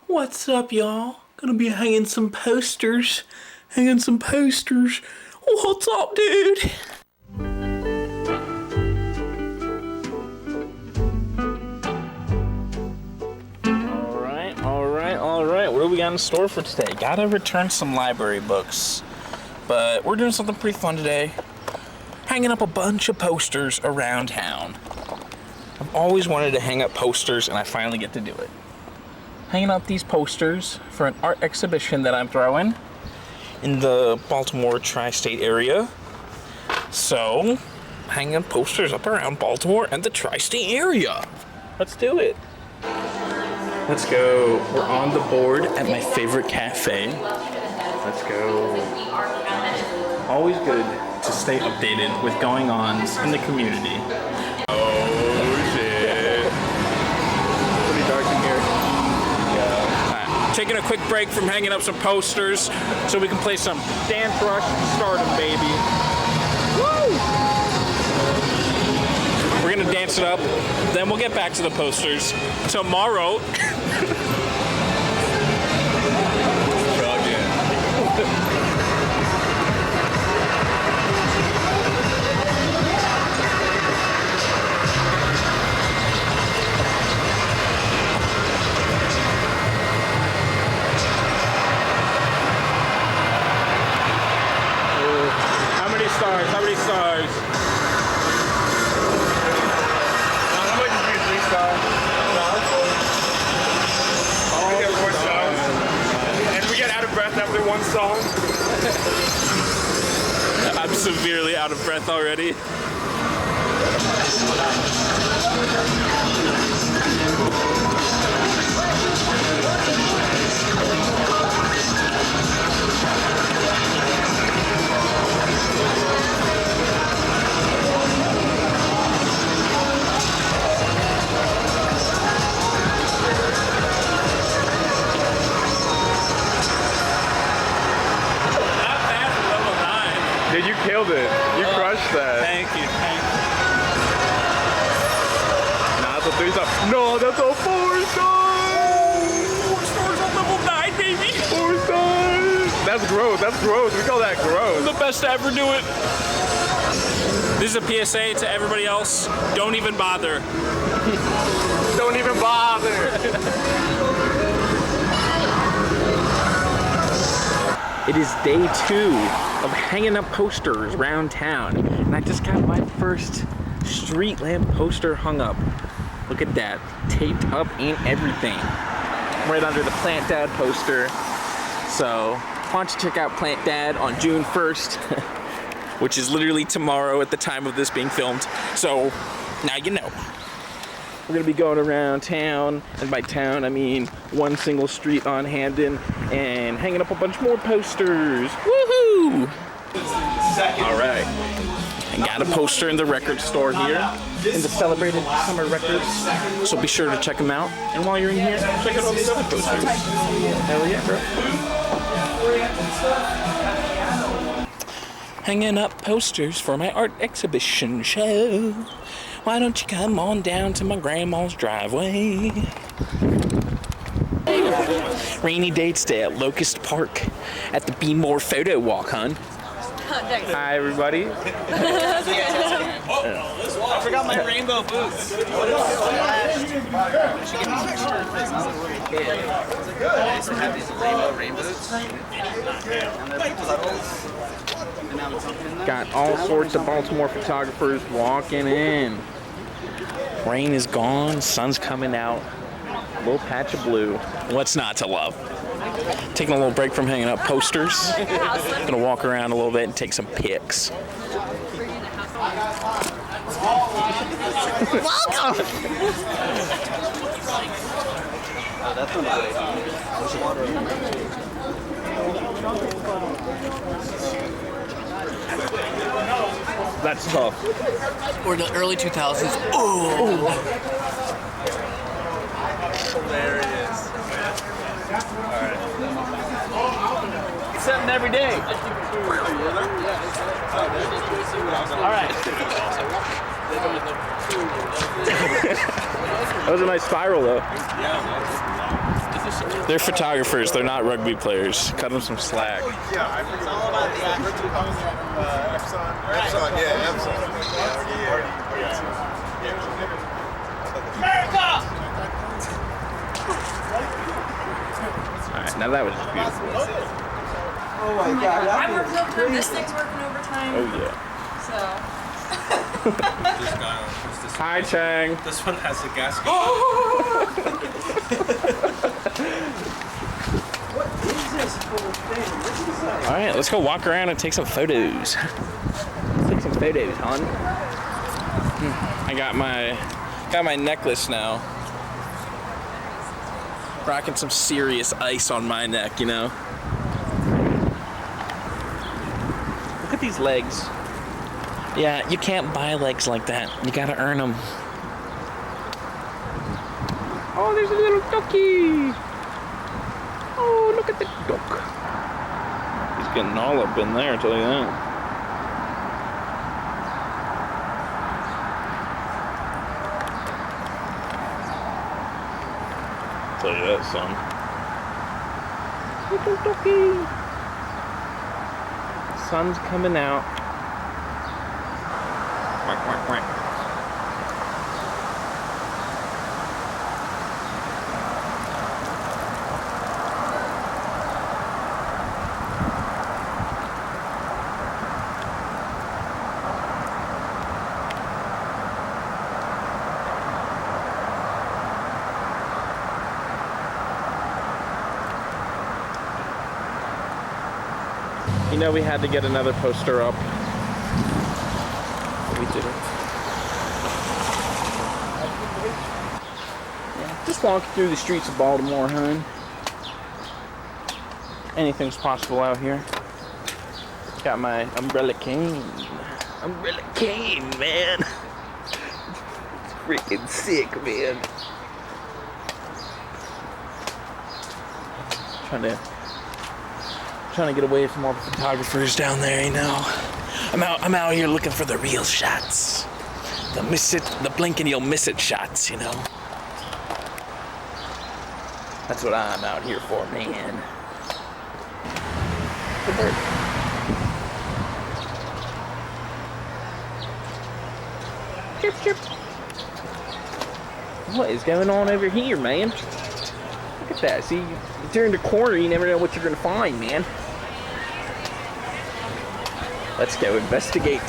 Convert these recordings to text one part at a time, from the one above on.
What's up, y'all? Gonna be hanging some posters. What's up, dude? Alright. What do we got in store for today? Gotta return some library books. But we're doing something pretty fun today. Hanging up a bunch of posters around town. I've always wanted to hang up posters, and I finally get to do it. Hanging up these posters for an art exhibition that I'm throwing in the Baltimore tri-state area. So, hanging posters up around Baltimore and the tri-state area. Let's do it. Let's go. We're on the board at my favorite cafe. Let's go. Always good to stay updated with going-ons in the community. Oh shit. Pretty dark in here. Yeah. Taking a quick break from hanging up some posters so we can play some Dance Rush Stardom, baby. Woo! We're gonna dance it up, then we'll get back to the posters tomorrow. How many stars? How much is 3 stars? We get 4 stars. And we get out of breath after one song. I'm severely out of breath already. Dude, you killed it. You crushed that. Thank you. Nah, that's a 3 star. No, that's a 4 stars. 4 stars on level 9, baby. 4 stars. That's gross. We call that gross. I'm the best to ever do it. This is a PSA to everybody else. Don't even bother. Don't even bother. It is day 2 of hanging up posters around town, and I just got my first street lamp poster hung up. Look at that, taped up and everything, right under the Plant Dad poster. So why don't you check out Plant Dad on June 1st, which is literally tomorrow at the time of this being filmed. So now you know. We're gonna be going around town, and by town I mean one single street on Hamden, and hanging up a bunch more posters. Woohoo! All right, I got a poster in the record store here in the Celebrated Summer Records, so be sure to check them out. And while you're in here, check out all these other posters. Hell yeah, bro. Hanging up posters for my art exhibition show. Why don't you come on down to my grandma's driveway? Rainy day today at Locust Park at the Be More Photo Walk, hun. Hi, everybody. I forgot my rainbow boots. Got all sorts of Baltimore photographers walking in. Rain is gone, sun's coming out. A little patch of blue. What's not to love? Taking a little break from hanging up posters. Gonna walk around a little bit and take some pics. Welcome! That's tough. Or the early 2000s. Oh! There it is. Alright. It's something every day. Alright. That was a nice spiral, though. Yeah. They're photographers. They're not rugby players. Cut them some slack. Yeah, I forget. It's all about the Epson, yeah, Epson. America! All right, now that was just beautiful. Oh my god. I worked overtime. This thing's working overtime. Oh yeah. So. Hi, Chang. This one has a gasket. What is this whole thing? What is that? All right, let's go walk around and take some photos. Let's take some photos, hon. I got my necklace now. Rocking some serious ice on my neck, you know. Look at these legs. Yeah, you can't buy legs like that. You gotta earn them. Oh, there's a little ducky. Oh, look at the duck. He's getting all up in there, I'll tell you that. I'll tell you that, son. Little ducky. Sun's coming out. Quack, quack, quack. You know, we had to get another poster up. We did it. Yeah, just walking through the streets of Baltimore, hon. Anything's possible out here. Got my umbrella cane. Umbrella cane, man. It's freaking sick, man. Trying to get away from all the photographers down there, you know. I'm out here looking for the real shots. The blink and you'll miss it shots, you know. That's what I'm out here for, man. The bird. Chirp, chirp. What is going on over here, man? Look at that. See, you turn the corner, you never know what you're gonna find, man. Let's go investigate.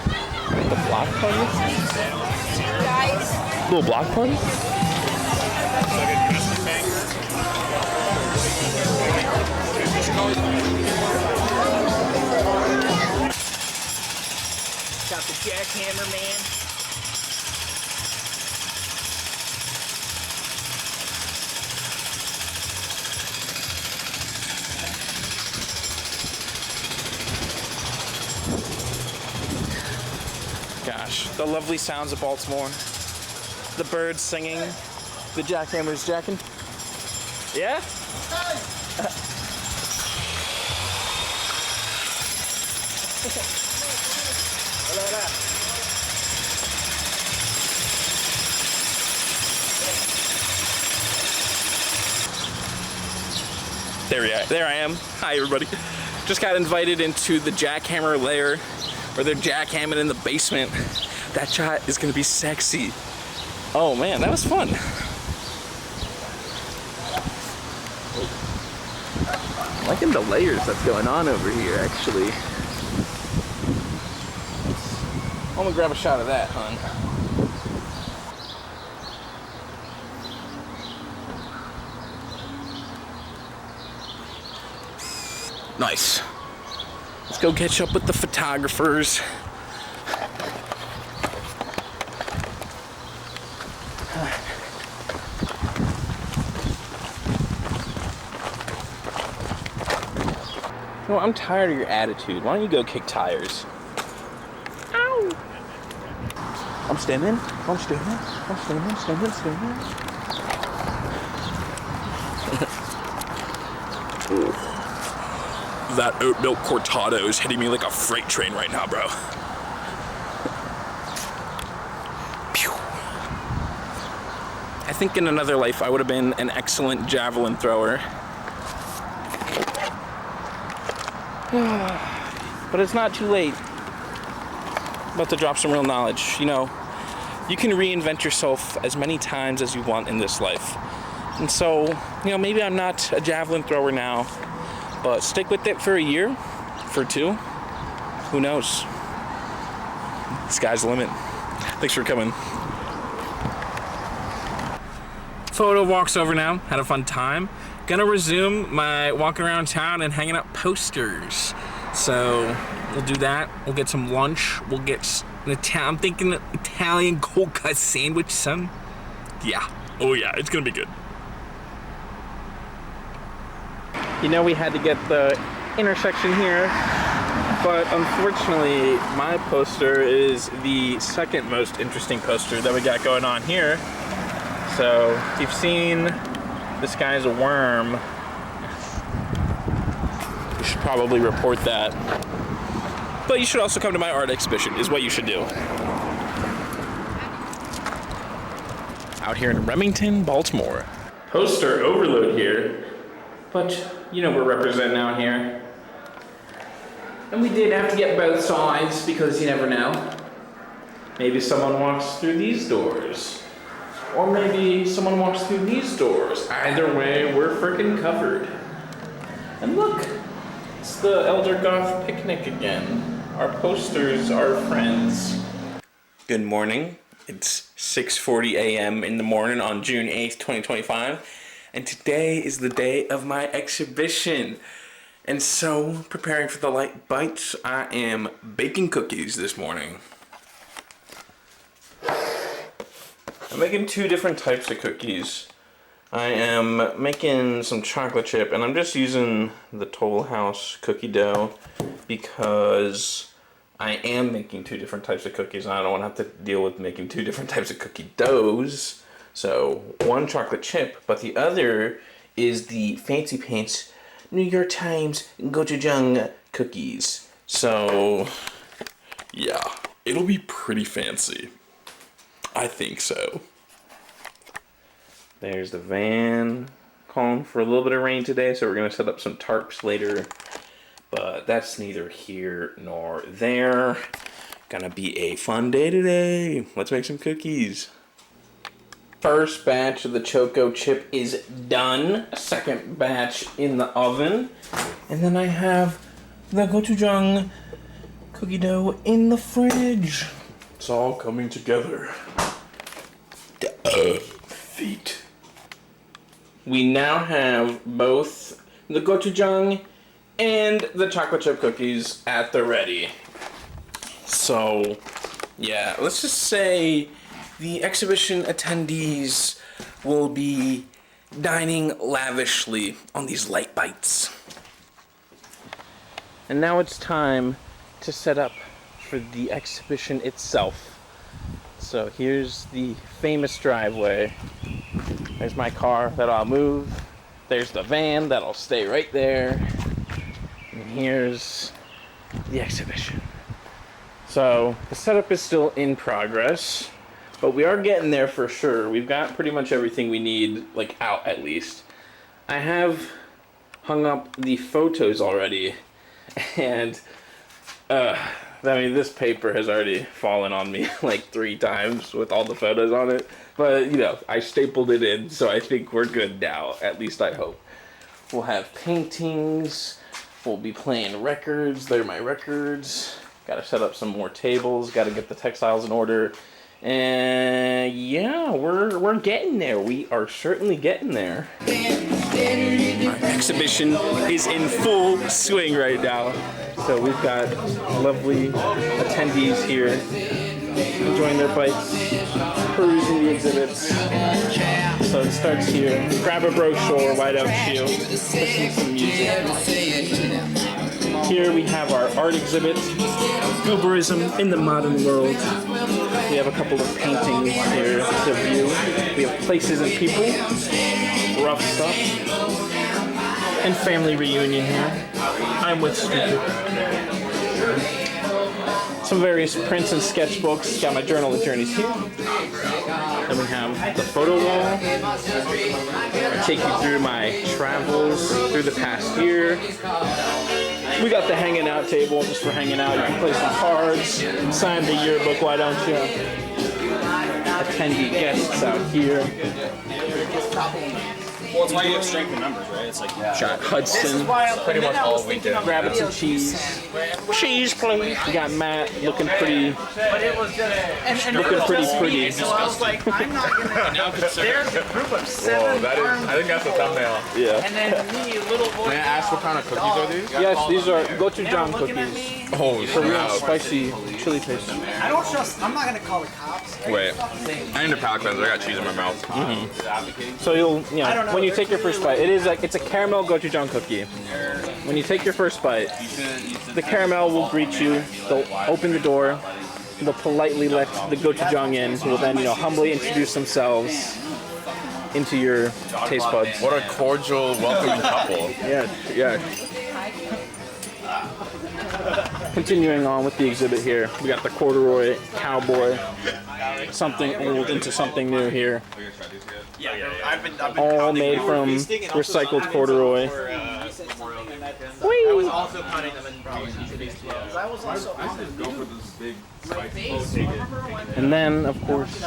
The block puns? Guys. Little block puns? Got the jackhammer, man. Gosh, the lovely sounds of Baltimore. The birds singing, the jackhammers jacking. Yeah? There I am. Hi, everybody. Just got invited into the jackhammer lair, where they're jackhammering in the basement. That shot is gonna be sexy. Oh man, that was fun. I'm liking the layers that's going on over here, actually. I'm gonna grab a shot of that, hon. Nice. Let's go catch up with the photographers. No, I'm tired of your attitude. Why don't you go kick tires? Ow! I'm stimming. I'm stimming. I'm stimming. Stimming. That oat milk cortado is hitting me like a freight train right now, bro. I think in another life I would have been an excellent javelin thrower. But it's not too late. About to drop some real knowledge. You know, you can reinvent yourself as many times as you want in this life. And so, you know, maybe I'm not a javelin thrower now, but stick with it for a year, for 2. Who knows? Sky's the limit. Thanks for coming. Photo walk's over now. Had a fun time. Gonna resume my walking around town and hanging up posters. So we'll do that. We'll get some lunch. We'll get I'm thinking Italian cold cut sandwich, son. Yeah. Oh yeah, it's gonna be good. You know, we had to get the intersection here, but unfortunately my poster is the second most interesting poster that we got going on here. So you've seen this guy's a worm. You should probably report that. But you should also come to my art exhibition, is what you should do. Out here in Remington, Baltimore. Poster overload here. But you know we're representing out here. And we did have to get both sides because you never know. Maybe someone walks through these doors. Or maybe someone walks through these doors. Either way, we're freaking covered. And look, it's the Elder Goth picnic again. Our posters are friends. Good morning. It's 6:40 a.m. in the morning on June 8th, 2025. And today is the day of my exhibition. And so, preparing for the light bites, I am baking cookies this morning. I'm making 2 different types of cookies. I am making some chocolate chip, and I'm just using the Toll House cookie dough because I am making 2 different types of cookies, and I don't want to have to deal with making 2 different types of cookie doughs. So, one chocolate chip, but the other is the Fancy Pants New York Times gochujang cookies. So, yeah, it'll be pretty fancy. I think so. There's the van. Calling for a little bit of rain today, so we're gonna set up some tarps later. But that's neither here nor there. Gonna be a fun day today. Let's make some cookies. First batch of the Choco chip is done. Second batch in the oven. And then I have the gochujang cookie dough in the fridge. It's all coming together. Feet. We now have both the gochujang and the chocolate chip cookies at the ready. So, yeah, let's just say the exhibition attendees will be dining lavishly on these light bites. And now it's time to set up for the exhibition itself. So here's the famous driveway. There's my car that I'll move. There's the van that'll stay right there. And here's the exhibition. So the setup is still in progress, but we are getting there for sure. We've got pretty much everything we need, like out at least. I have hung up the photos already, and I mean, this paper has already fallen on me like 3 times with all the photos on it. But, you know, I stapled it in, so I think we're good now. At least I hope. We'll have paintings. We'll be playing records. They're my records. Got to set up some more tables. Got to get the textiles in order. And, yeah, we're getting there. We are certainly getting there. Our exhibition is in full swing right now. So we've got lovely attendees here enjoying their bites, perusing the exhibits. So it starts here. Grab a brochure, why don't you? Listen to some music. Here we have our art exhibit, Gooberism in the Modern World. We have a couple of paintings here to view. We have Places and People, rough stuff, and family reunion here. I'm with Stupid. some various prints and sketchbooks. Got my journal of journeys here. Then we have the photo wall. I take you through my travels through the past year. We got the hanging out table just for hanging out. You can play some cards, sign the yearbook, why don't you? Attendee guests out here. Well, it's why you have strength in numbers, right? It's like Got Hudson. pretty much all we do. Grabbing some cheese. Cheese, please. We got Matt looking pretty. Looking pretty. So I was like, I'm not gonna. There's a group of 7 That is, I think that's the thumbnail. Yeah. and then me, little boy. May I ask what kind of cookies are these? Yes, these are gochujang looking at cookies. me. Oh, Korean spicy chili paste. I don't trust. I'm not gonna call the cops. Wait, I need a palate cleanser. I got cheese in my mouth. So you'll, when you take your first bite, it's a caramel gochujang cookie. When you take your first bite, the caramel will greet you. They'll open the door. They'll politely let the gochujang in, who will then, humbly introduce themselves into your taste buds. What a cordial, welcoming couple. Yeah. Continuing on with the exhibit here, we got the corduroy cowboy, something old into something new here. I've been All made from recycled corduroy. I was also cutting them in I was also And then, of course,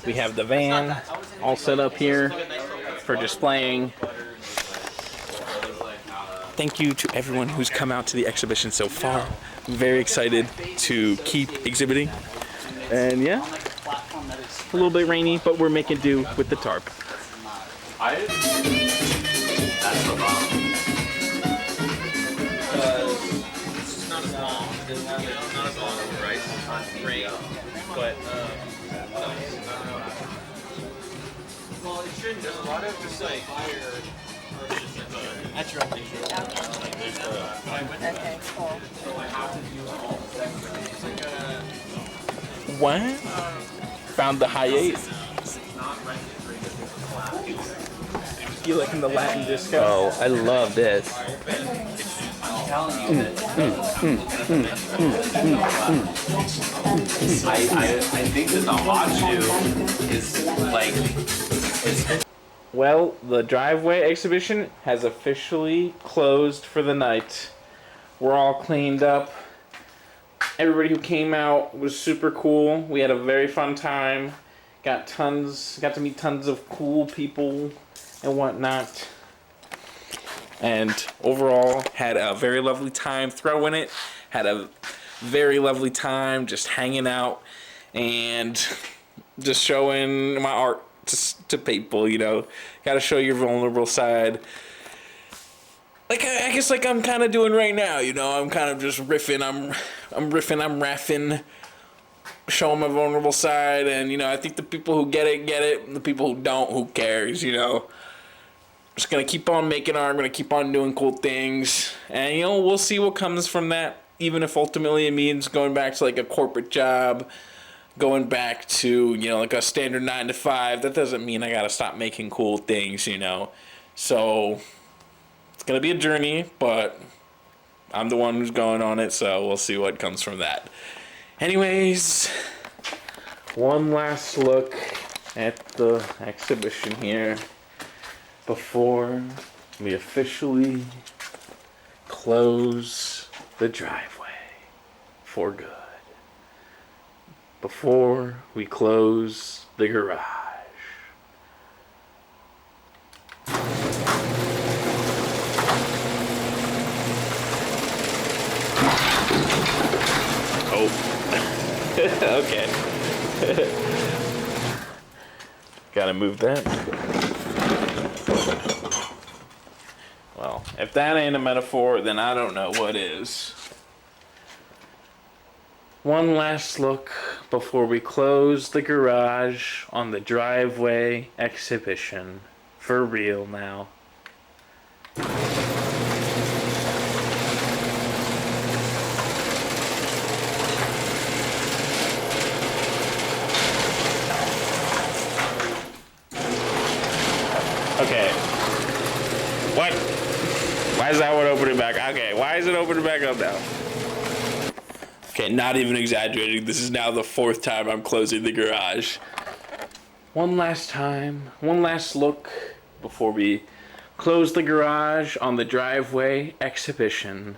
we have the van all set up here for displaying. Thank you to everyone who's come out to the exhibition so far. I'm very excited to keep exhibiting. And yeah, a little bit rainy, but we're making do with the tarp. That's the bomb. It's not as long. Not as long as rice on rain, but well, it shouldn't. There's a lot of just like that's your picture. Okay, cool. What? Found the high 8. You like in the Latin disco? Oh, I love this. I think that the hot shoe is like it's Well, the Driveway exhibition has officially closed for the night. We're all cleaned up. Everybody who came out was super cool. We had a very fun time. Got to meet tons of cool people and whatnot. And overall, had a very lovely time throwing it. Had a very lovely time just hanging out and just showing my art to people, Got to show your vulnerable side. Like, I guess like I'm kind of doing right now, I'm kind of just riffing. I'm raffing. Showing my vulnerable side, and I think the people who get it, and the people who don't, who cares, Just gonna keep on making art, I'm gonna keep on doing cool things, and we'll see what comes from that, even if ultimately it means going back to like a corporate job, going back to, like a standard 9 to 5, that doesn't mean I gotta stop making cool things, So, it's gonna be a journey, but I'm the one who's going on it, so we'll see what comes from that. Anyways, one last look at the exhibition here before we officially close the driveway for good. Before we close the garage. Oh. Okay. Gotta move that. Well, if that ain't a metaphor, then I don't know what is. One last look before we close the garage on the Driveway exhibition. For real now. Okay. What? Why is that one opening back? Okay, why is it opening back up now? Okay, not even exaggerating. This is now the 4th time I'm closing the garage. One last time, one last look before we close the garage on the driveway exhibition.